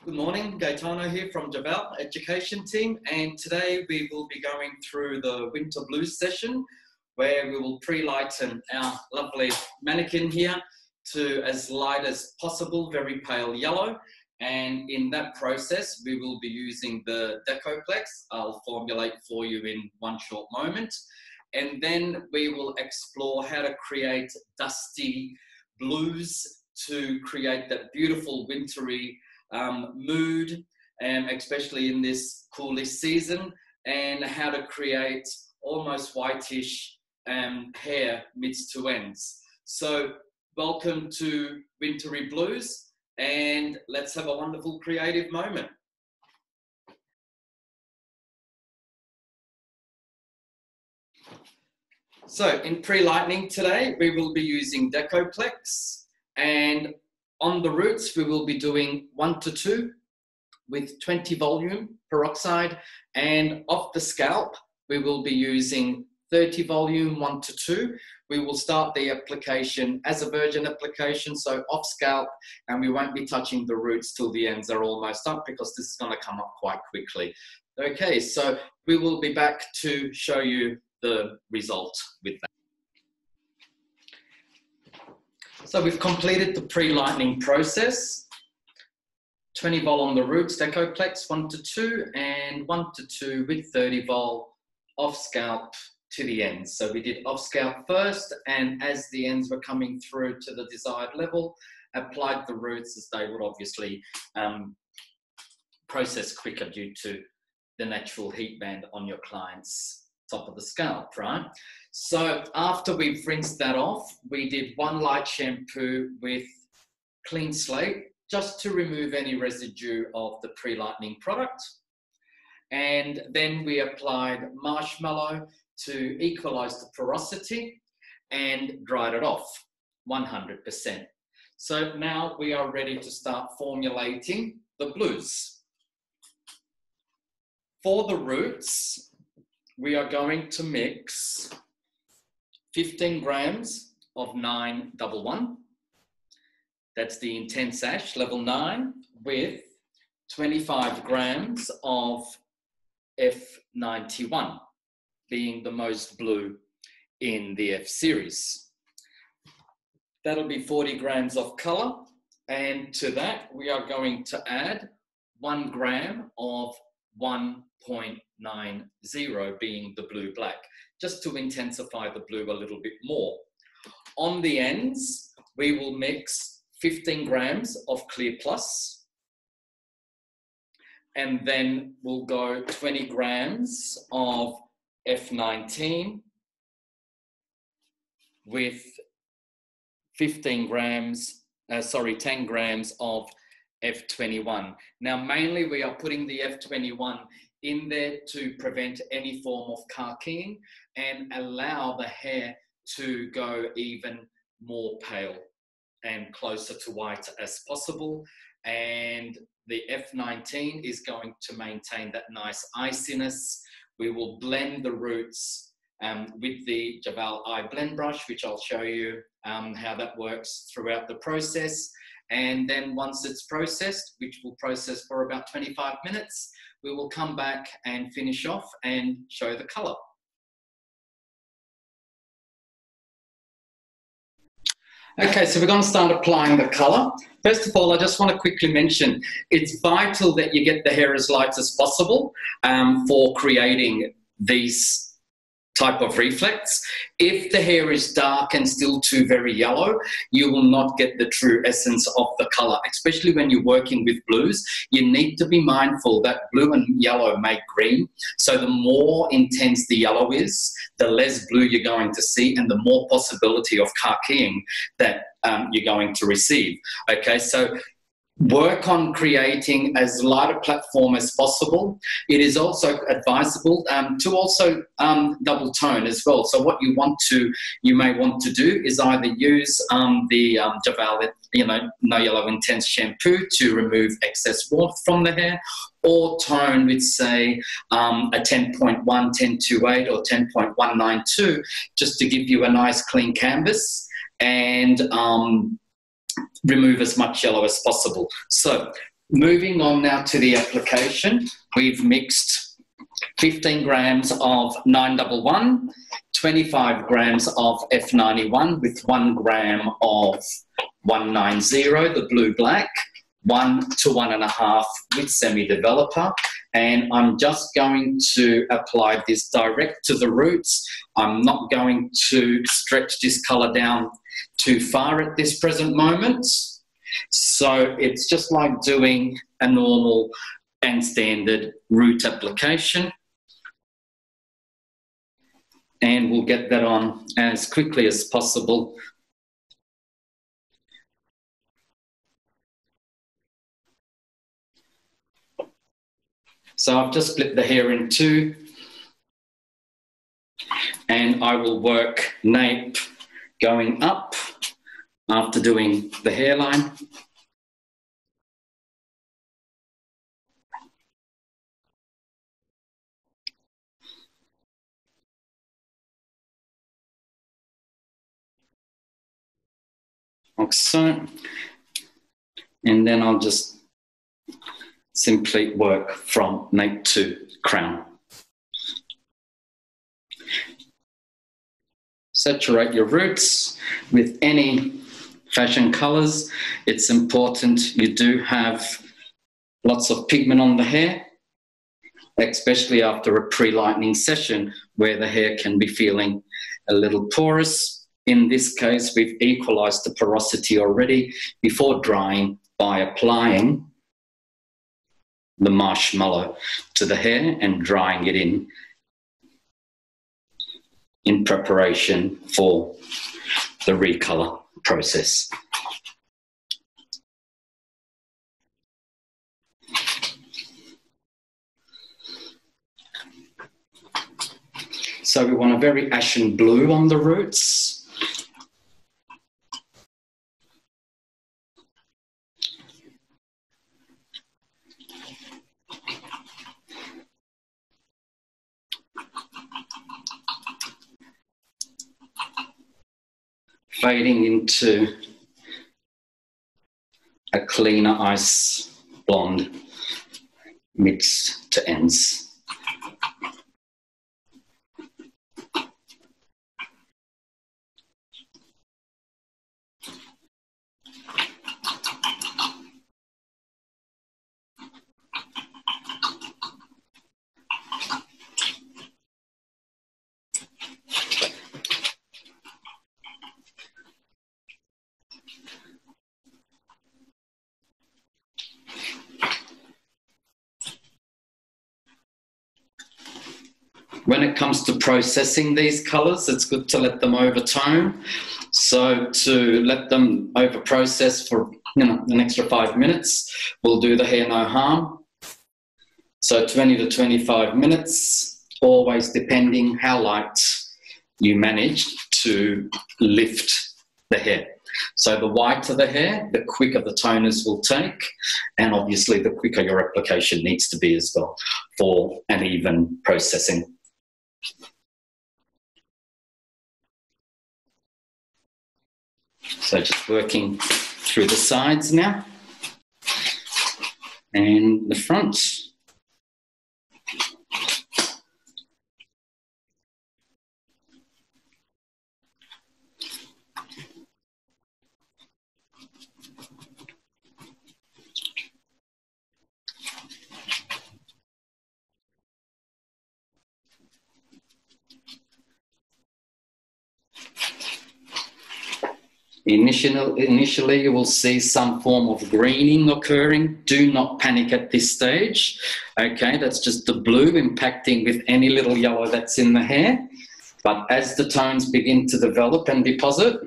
Good morning, Gaetano here from Jeval Education Team, and today we will be going through the Winter Blues session where we will pre-lighten our lovely mannequin here to as light as possible, very pale yellow, and in that process we will be using the Decoplex. I'll formulate for you in one short moment, and then we will explore how to create dusty blues to create that beautiful wintry mood, especially in this coolish season, and how to create almost whitish hair mids to ends. So welcome to Wintery Blues, and let's have a wonderful creative moment. So in pre-lightning today, we will be using Decoplex, and on the roots, we will be doing 1 to 2 with 20 volume peroxide, and off the scalp, we will be using 30 volume 1 to 2. We will start the application as a virgin application, so off scalp, and we won't be touching the roots till the ends are almost up because this is going to come up quite quickly. Okay, so we will be back to show you the result with that. So we've completed the pre-lightning process. 20 vol on the roots, Decoplex 1 to 2, and 1 to 2 with 30 vol off scalp to the ends. So we did off scalp first, and as the ends were coming through to the desired level, applied the roots, as they would obviously process quicker due to the natural heat band on your client's top of the scalp, right? So after we've rinsed that off, we did one light shampoo with clean slate just to remove any residue of the pre-lightning product. And then we applied marshmallow to equalize the porosity and dried it off 100%. So now we are ready to start formulating the blues. For the roots, we are going to mix 15 grams of 911, that's the Intense Ash level 9, with 25 grams of F91, being the most blue in the F series. That'll be 40 grams of color, and to that we are going to add 1 gram of 1.90, being the blue black, just to intensify the blue a little bit more. On the ends, we will mix 15 grams of Clear Plus, and then we'll go 20 grams of F19 with 10 grams of F21. Now, mainly we are putting the F21 in there to prevent any form of khakiying and allow the hair to go even more pale and closer to white as possible. And the F19 is going to maintain that nice iciness. We will blend the roots with the Jeval eye blend brush, which I'll show you how that works throughout the process. And then once it's processed, which will process for about 25 minutes, we will come back and finish off and show the color. Okay, so we're going to start applying the color. First of all, I just want to quickly mention, it's vital that you get the hair as light as possible for creating these type of reflects. If the hair is dark and still too very yellow, you will not get the true essence of the color, especially when you're working with blues. You need to be mindful that blue and yellow make green. So the more intense the yellow is, the less blue you're going to see and the more possibility of khakiying that you're going to receive. Okay, so work on creating as light a platform as possible. It is also advisable to also double tone as well. So what you may want to do is either use the Jeval, No Yellow Intense shampoo to remove excess warmth from the hair, or tone with, say, a 10.1, 10.28 or 10.192, just to give you a nice clean canvas and remove as much yellow as possible. So moving on now to the application, we've mixed 15 grams of 911, 25 grams of F91 with 1 gram of 190, the blue-black, 1 to 1.5 with semi-developer, and I'm just going to apply this direct to the roots. I'm not going to stretch this colour down too far at this present moment. So it's just like doing a normal and standard root application. And we'll get that on as quickly as possible. So I've just split the hair in two, and I will work nape going up after doing the hairline. Like so. And then I'll just simply work from nape to crown. Saturate your roots with any fashion colours. It's important you do have lots of pigment on the hair, especially after a pre-lightening session where the hair can be feeling a little porous. In this case, we've equalised the porosity already before drying by applying the marshmallow to the hair and drying it in preparation for the recolour process. So we want a very ashen blue on the roots. Fading into a cleaner ice blonde mixed to ends. When it comes to processing these colours, it's good to let them overtone. So to let them over-process for an extra 5 minutes, we'll do the hair no harm. So 20 to 25 minutes, always depending how light you manage to lift the hair. So the whiter the hair, the quicker the toners will take, and obviously the quicker your application needs to be as well for an even processing. So just working through the sides now and the front. Initially, you will see some form of greening occurring. Do not panic at this stage. Okay, that's just the blue impacting with any little yellow that's in the hair. But as the tones begin to develop and deposit,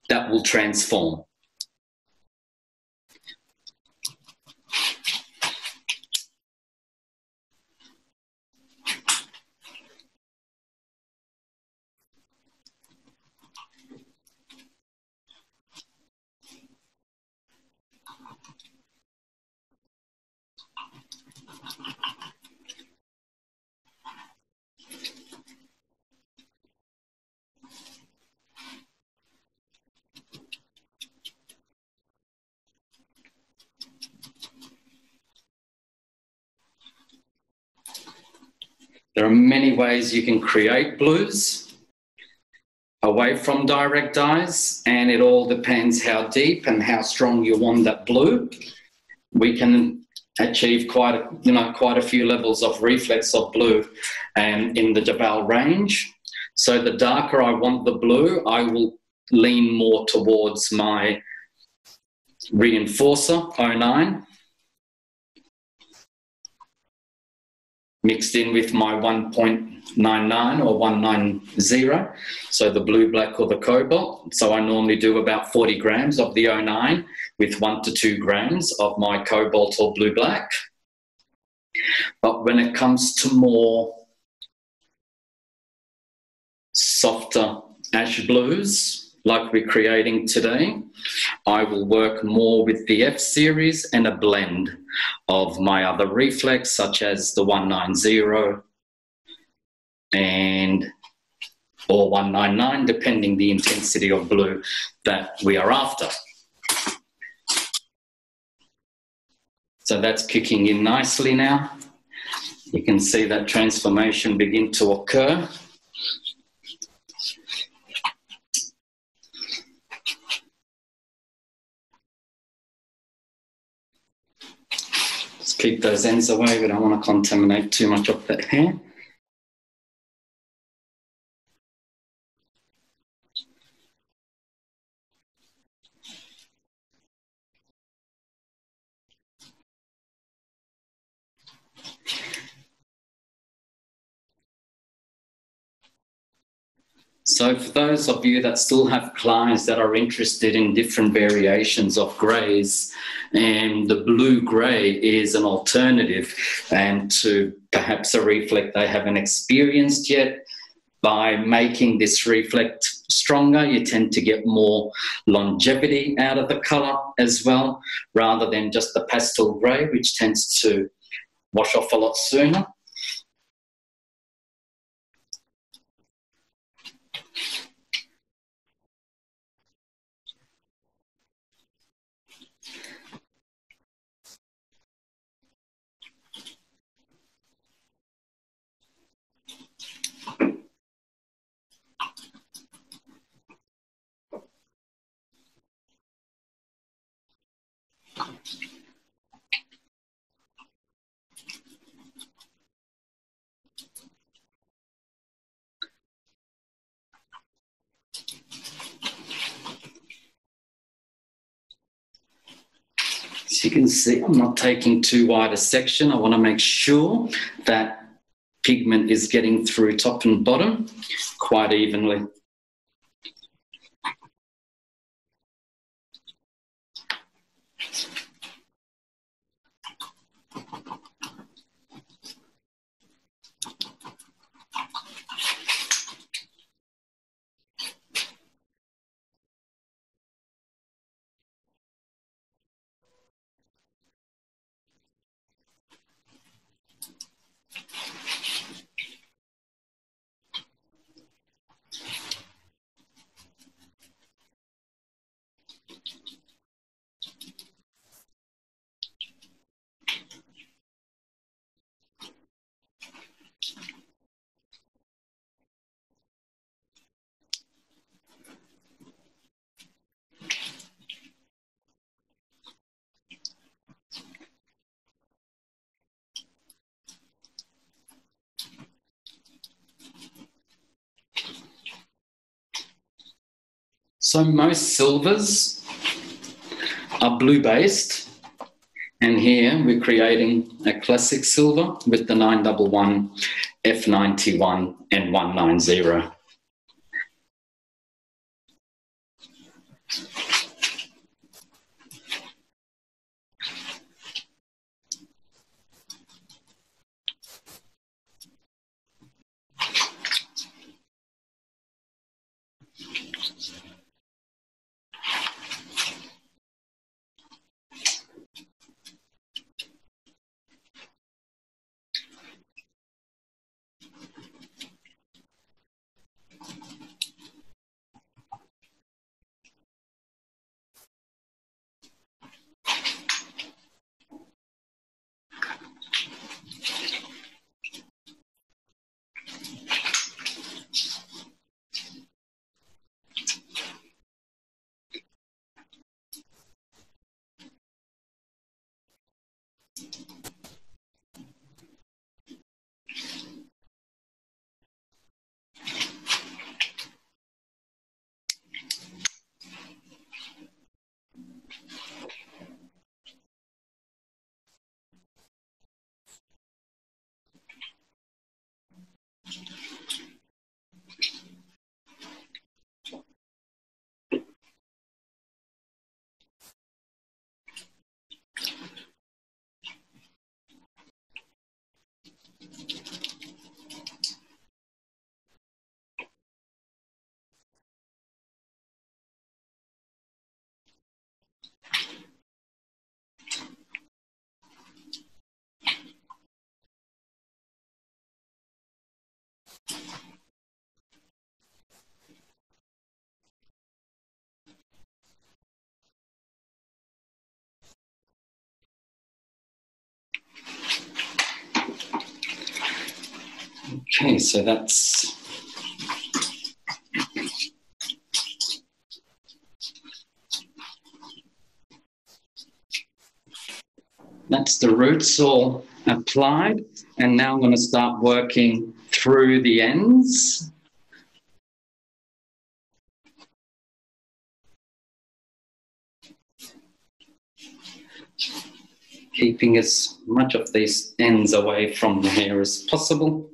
that will transform. There are many ways you can create blues away from direct dyes, and it all depends how deep and how strong you want that blue. We can achieve quite a few levels of reflex of blue in the Jeval range. So the darker I want the blue, I will lean more towards my reinforcer 09 mixed in with my 1.99 or 190, so the blue, black or the cobalt. So I normally do about 40 grams of the 09 with 1 to 2 grams of my cobalt or blue, black. But when it comes to more softer ash blues, like we're creating today, I will work more with the F series and a blend of my other reflex, such as the 190 or 199, depending the intensity of blue that we are after. So that's kicking in nicely now. You can see that transformation begin to occur. Just keep those ends away. We don't want to contaminate too much of that hair. So for those of you that still have clients that are interested in different variations of greys, and the blue-grey is an alternative and to perhaps a reflect they haven't experienced yet, by making this reflect stronger, you tend to get more longevity out of the colour as well, rather than just the pastel grey, which tends to wash off a lot sooner. As you can see, I'm not taking too wide a section. I want to make sure that pigment is getting through top and bottom quite evenly. So most silvers are blue-based, and here we're creating a classic silver with the 911, F91 and 190. Okay, so that's the roots all applied, and now I'm going to start working through the ends. Keeping as much of these ends away from the hair as possible.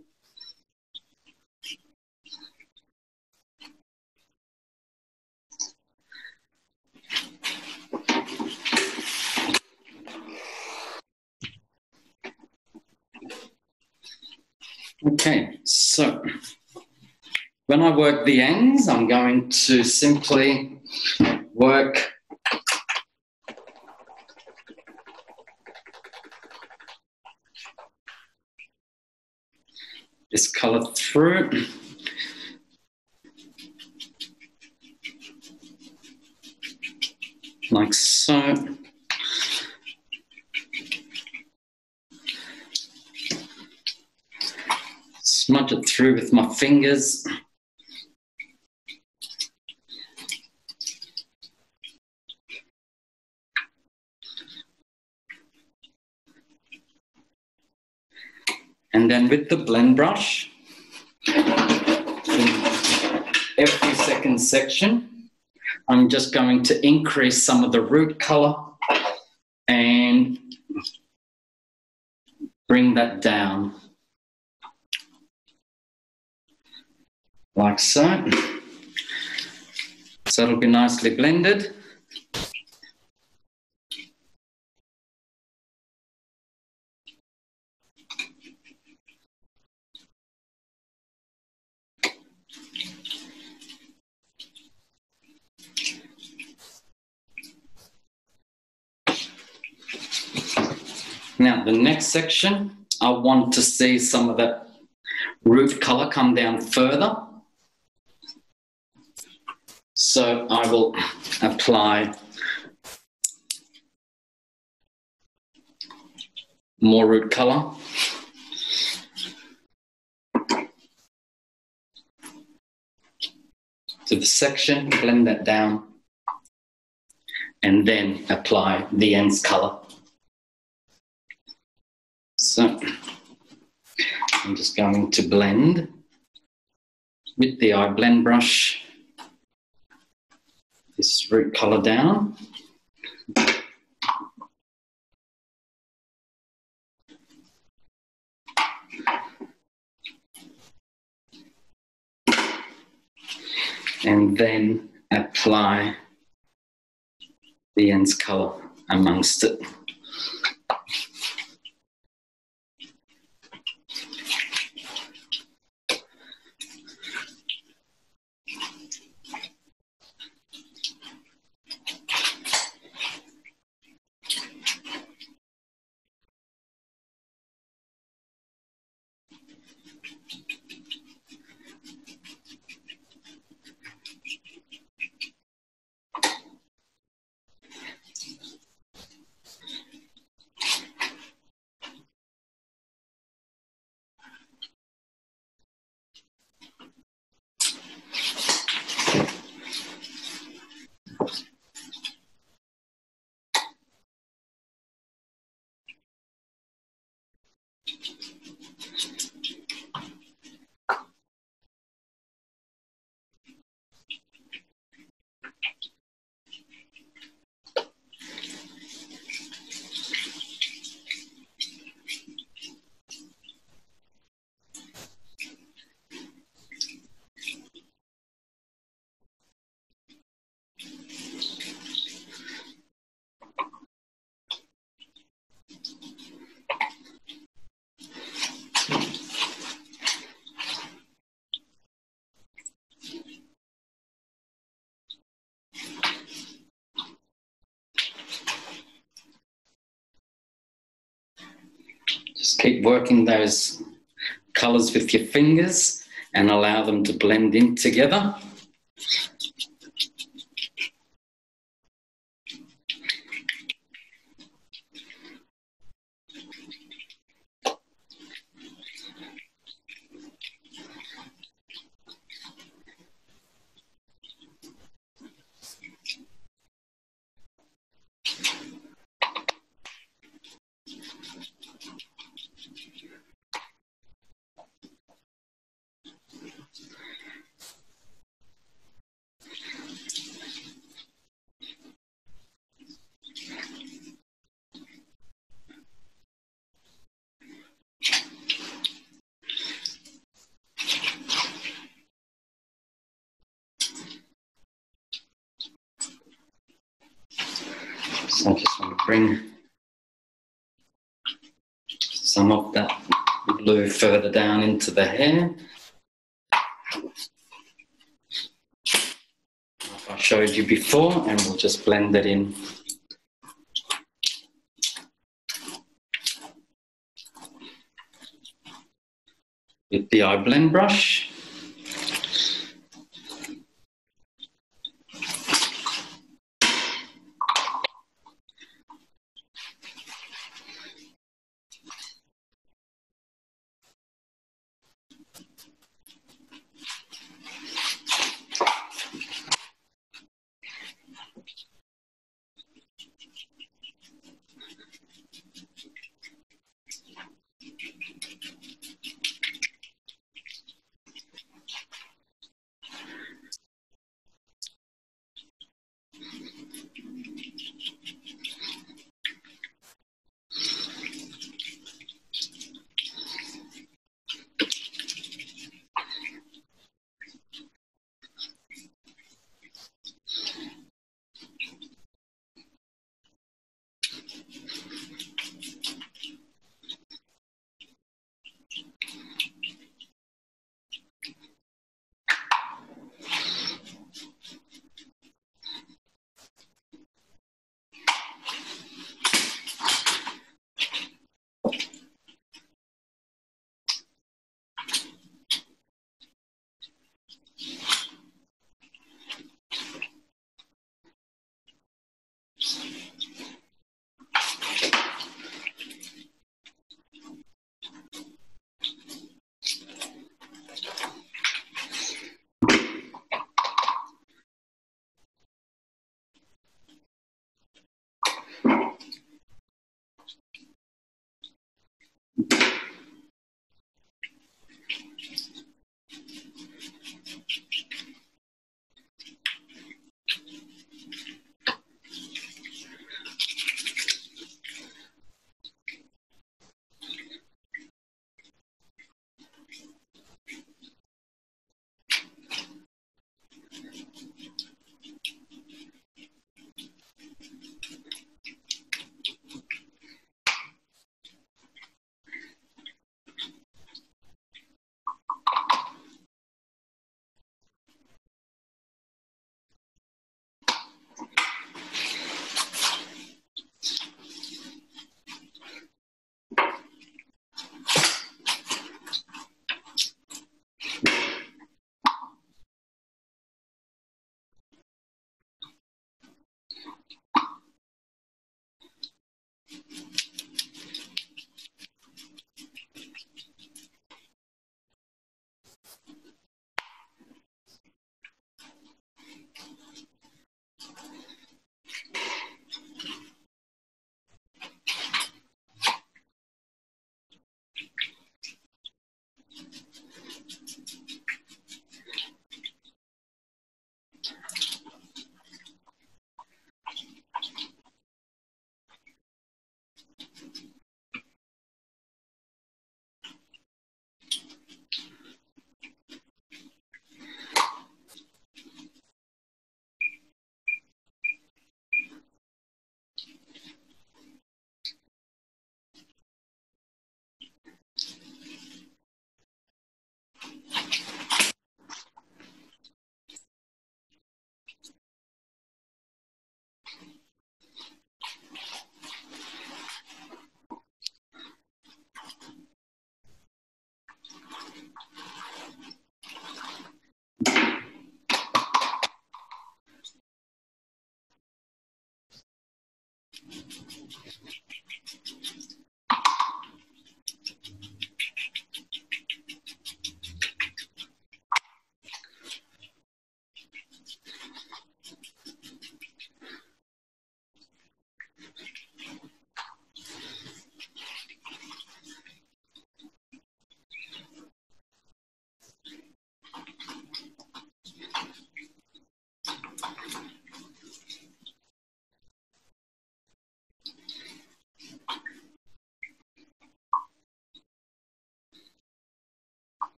Okay, so when I work the ends, I'm going to simply work this colour through. Like so. Smudge it through with my fingers. And then with the blend brush, in every second section, I'm just going to increase some of the root colour and bring that down. Like so. So it'll be nicely blended. Now the next section, I want to see some of that root colour come down further. So I will apply more root colour. To the section, blend that down, and then apply the ends colour. So I'm just going to blend with the eye blend brush this root colour down. And then apply the ends colour amongst it. Just keep working those colours with your fingers, and allow them to blend in together. So I just want to bring some of that blue further down into the hair. Like I showed you before, and we'll just blend it in. With the eye blend brush.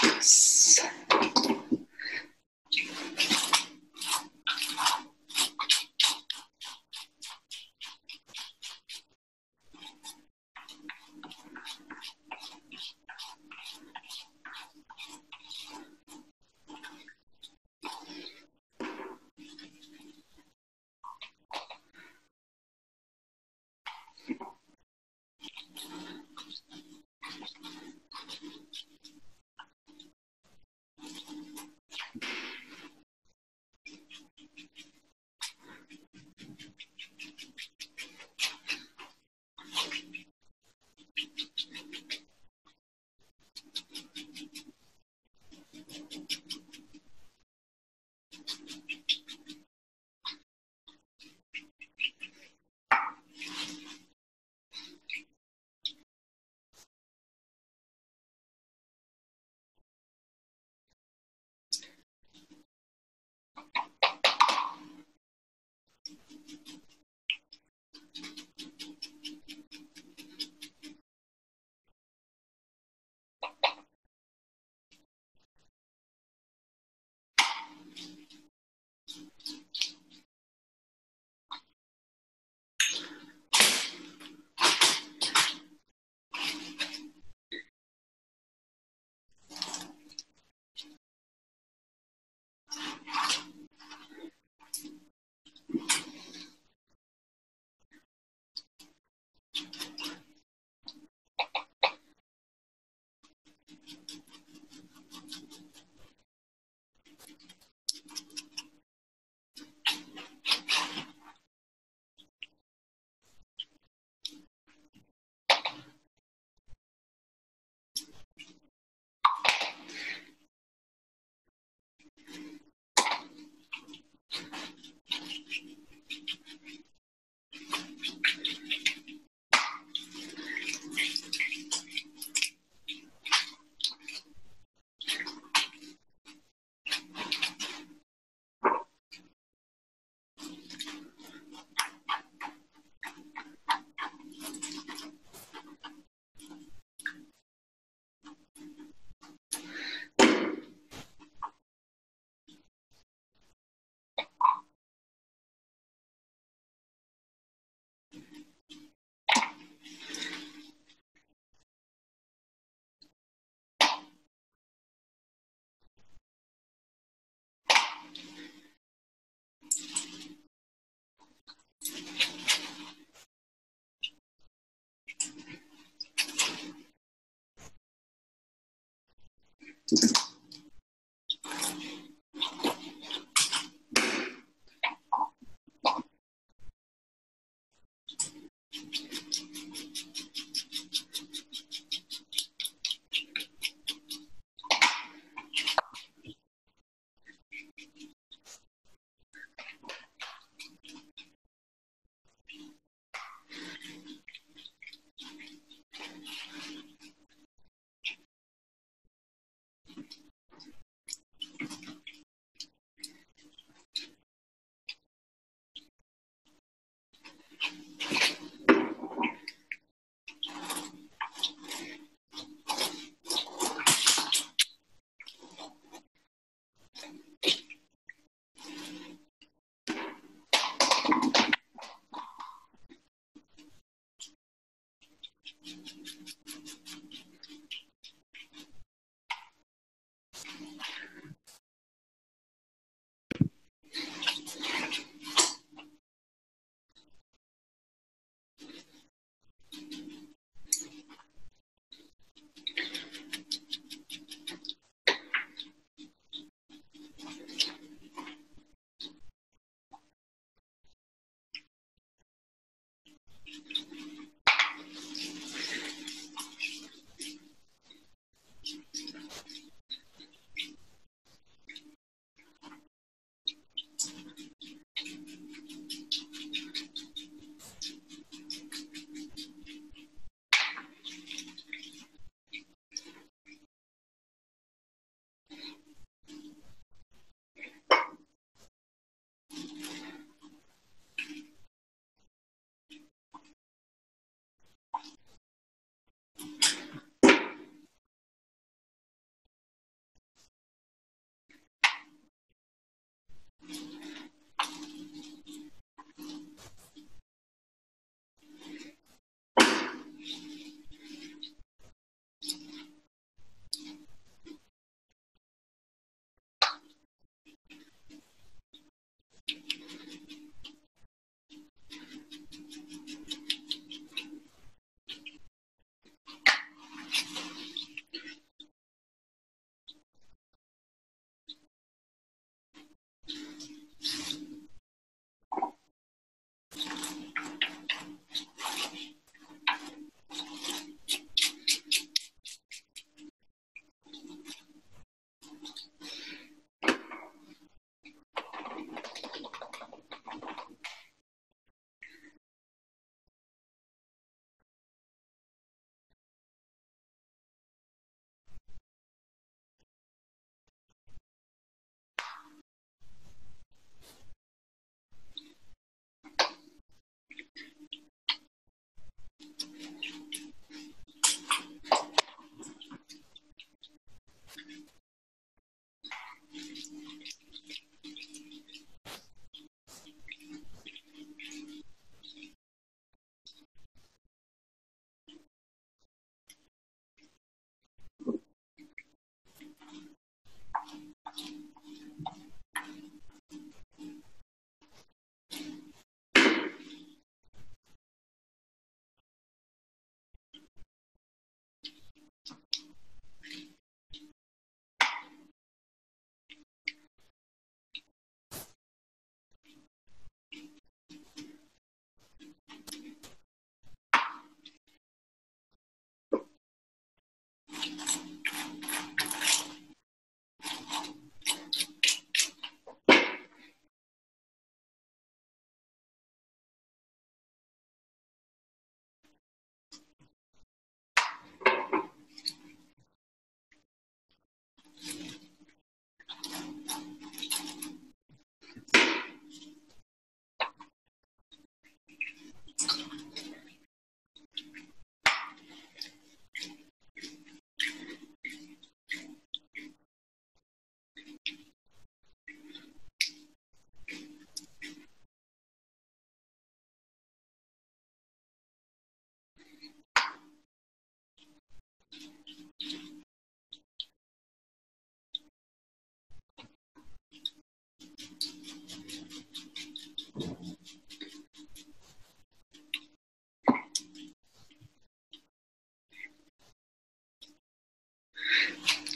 Yes.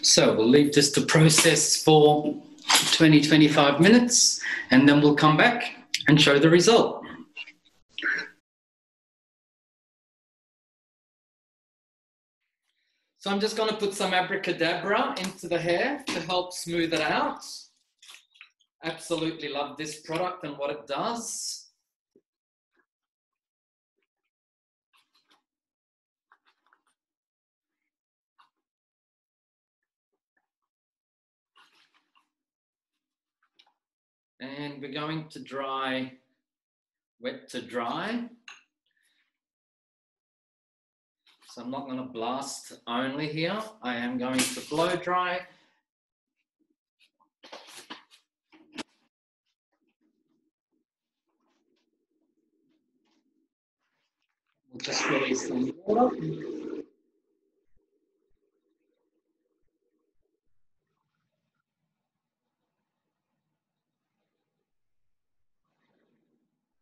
So we'll leave this to process for 20-25 minutes, and then we'll come back and show the result. So I'm just going to put some abracadabra into the hair to help smooth it out. Absolutely love this product and what it does. And we're going to dry, wet to dry. So I'm not going to blast only here. I am going to blow dry. We'll just release some water.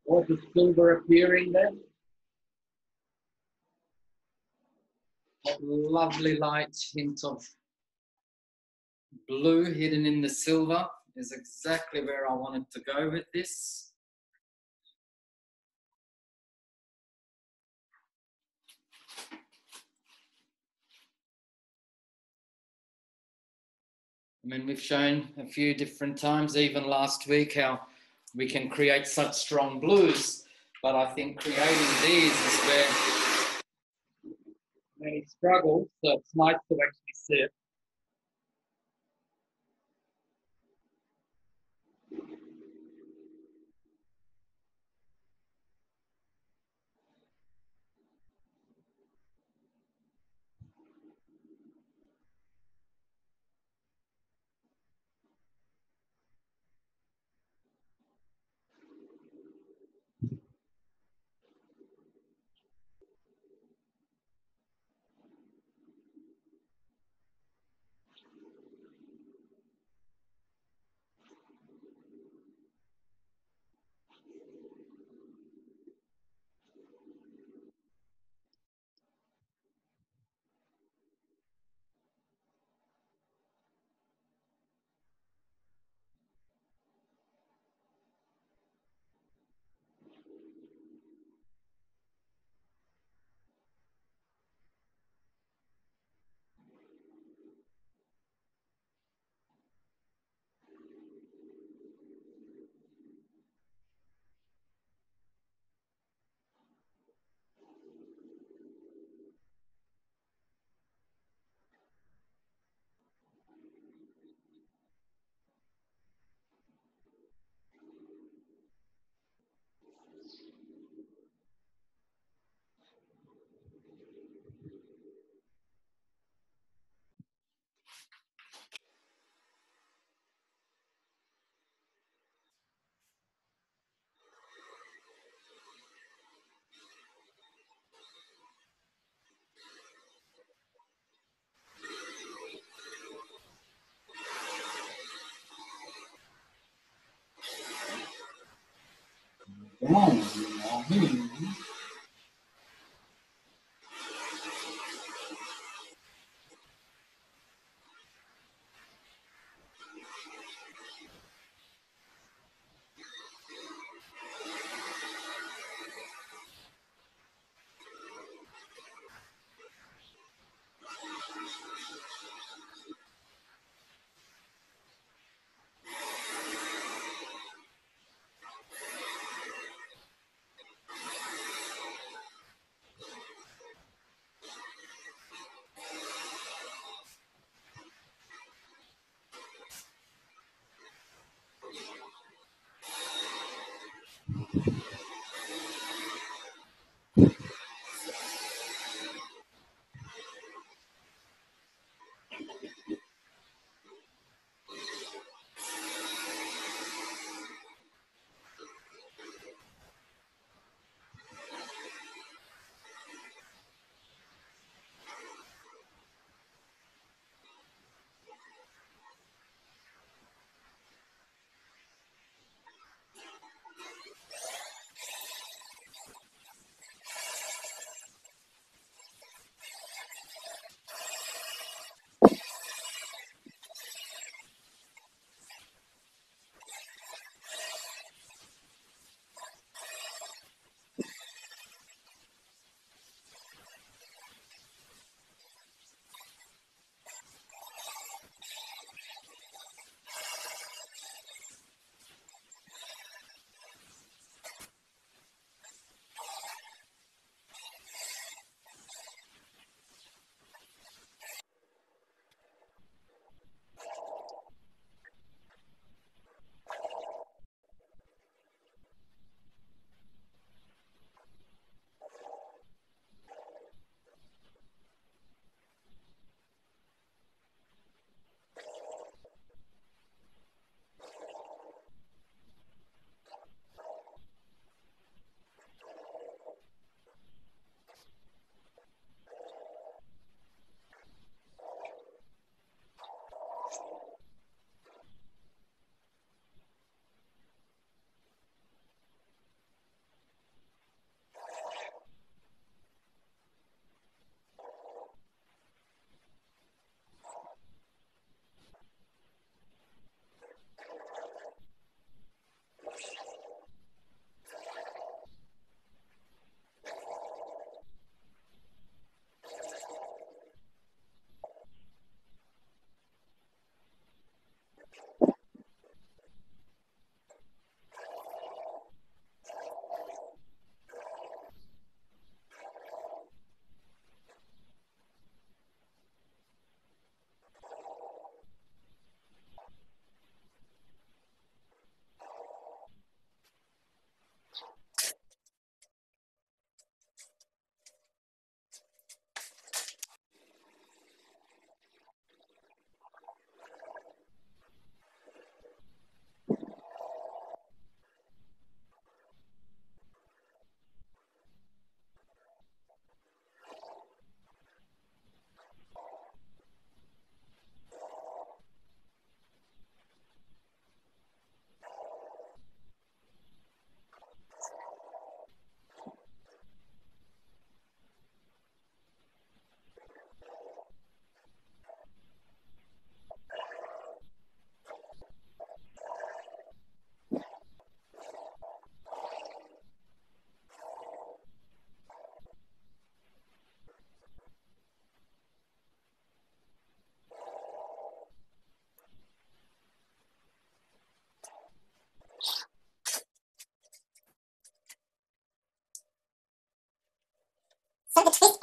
All the silver appearing there. A lovely light hint of blue hidden in the silver is exactly where I wanted to go with this. I mean, we've shown a few different times, even last week, how we can create such strong blues, but I think creating these is where many struggle, so it's nice to actually see it.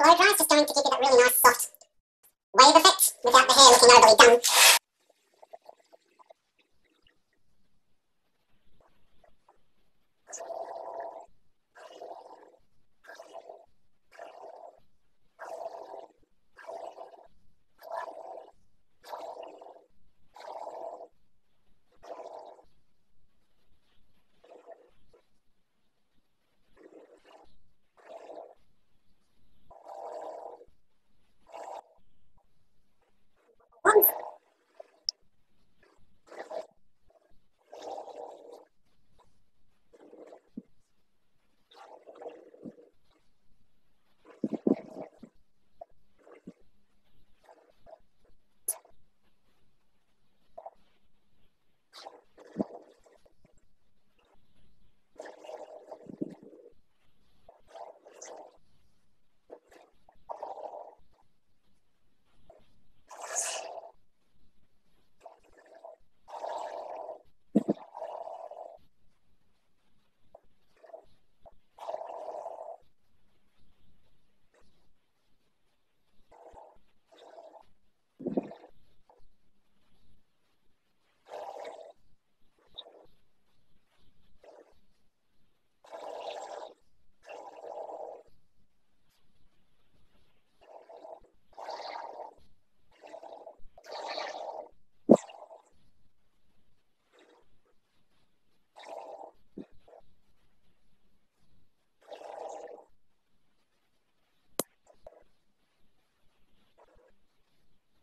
blow dry is just going to give you that really nice soft wave effect without the hair looking overly done.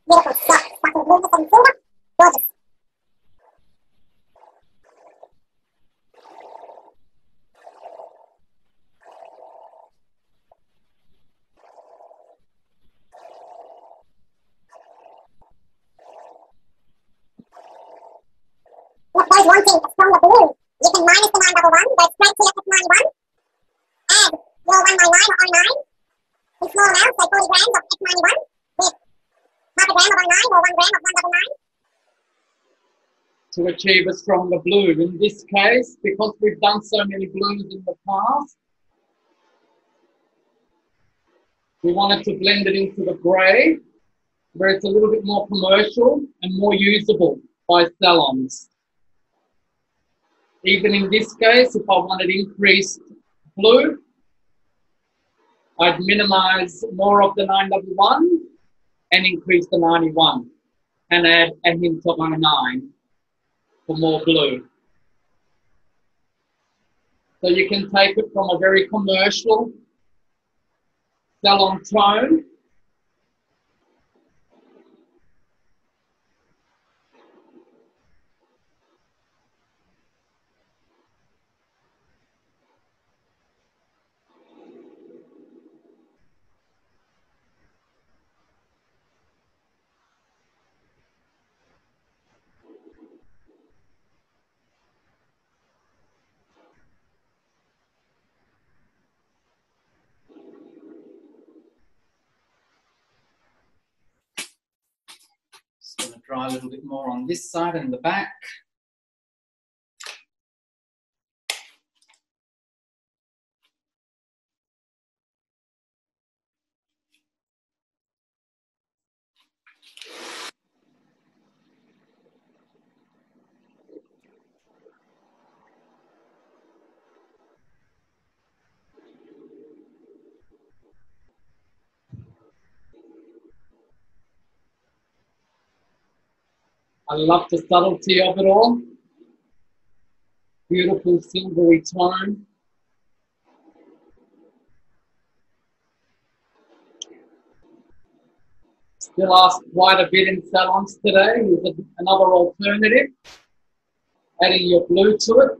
Beautiful, soft, sparkling blue with some silver. Gorgeous. Look, those wanting a stronger blue, you can minus the 911, go straight to your X91, add your 199 or 09 in small amounts, so 40 grams of X91 with half a gram of 09 or 1 gram of 199. To achieve a stronger blue. In this case, because we've done so many blues in the past, we wanted to blend it into the grey, where it's a little bit more commercial and more usable by salons. Even in this case, if I wanted increased blue, I'd minimize more of the 911 and increase the 91 and add a hint of 09 for more blue. So you can take it from a very commercial salon tone Just going to dry a little bit more on this side and the back. I love the subtlety of it all. Beautiful silvery tone. Still asked quite a bit in salons today. Is another alternative, adding your blue to it.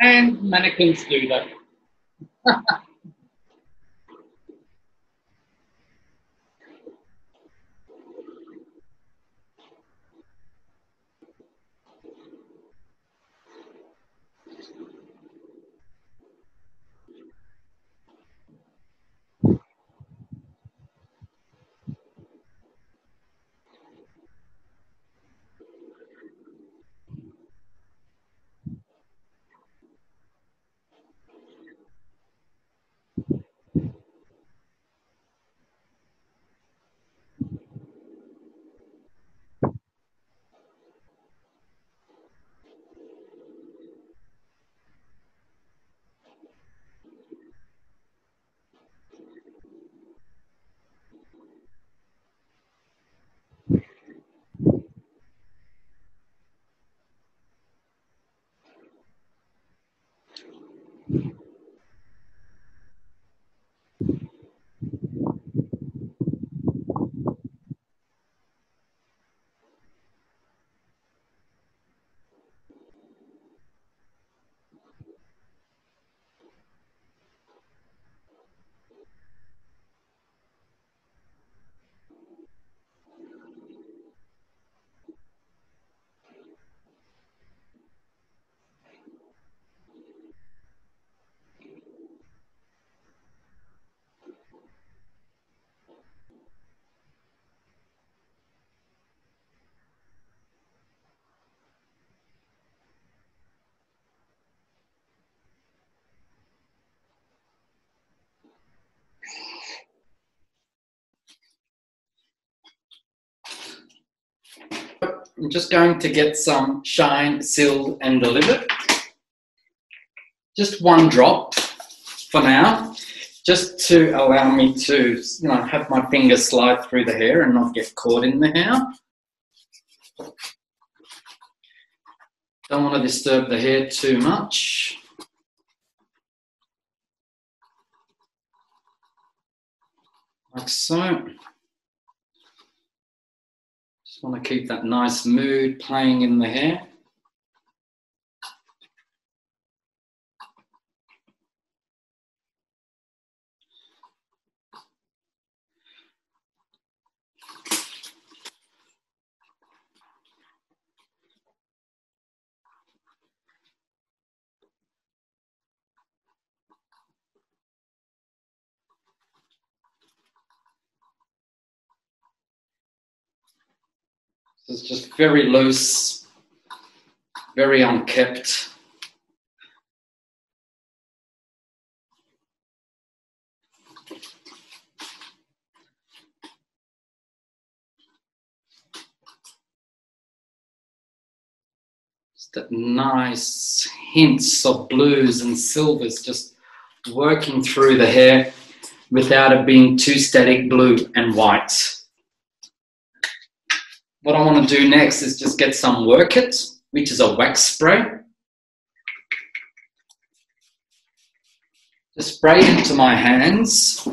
And mannequins do that. I'm just going to get some shine sealed and delivered. Just one drop for now, just to allow me to, have my finger slide through the hair and not get caught in the hair. Don't want to disturb the hair too much. Like so. Just want to keep that nice mood playing in the hair. It's just very loose, very unkept. Just that nice hints of blues and silvers just working through the hair without it being too static blue and white. What I want to do next is just get some Work It, which is a wax spray. Just spray it into my hands,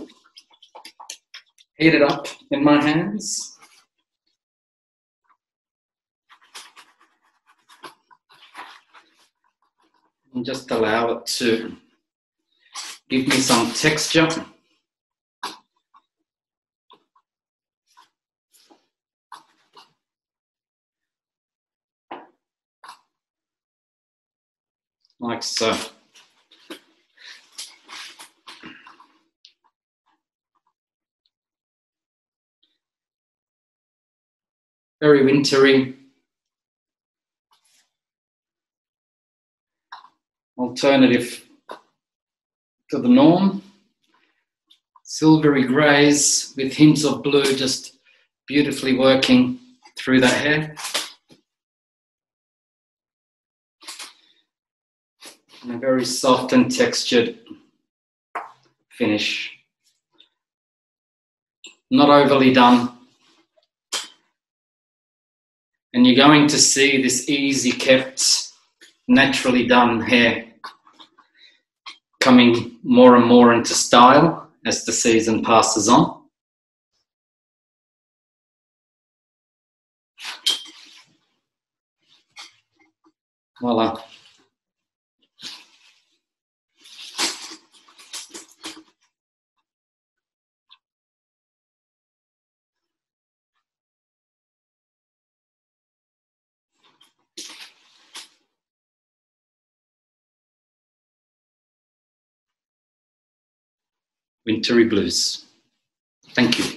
heat it up in my hands. And just allow it to give me some texture. Like so. Very wintry. Alternative to the norm. Silvery greys with hints of blue just beautifully working through that hair. And a very soft and textured finish. Not overly done. And you're going to see this easy kept, naturally done hair coming more and more into style as the season passes on. Voila. Wintery Blues. Thank you.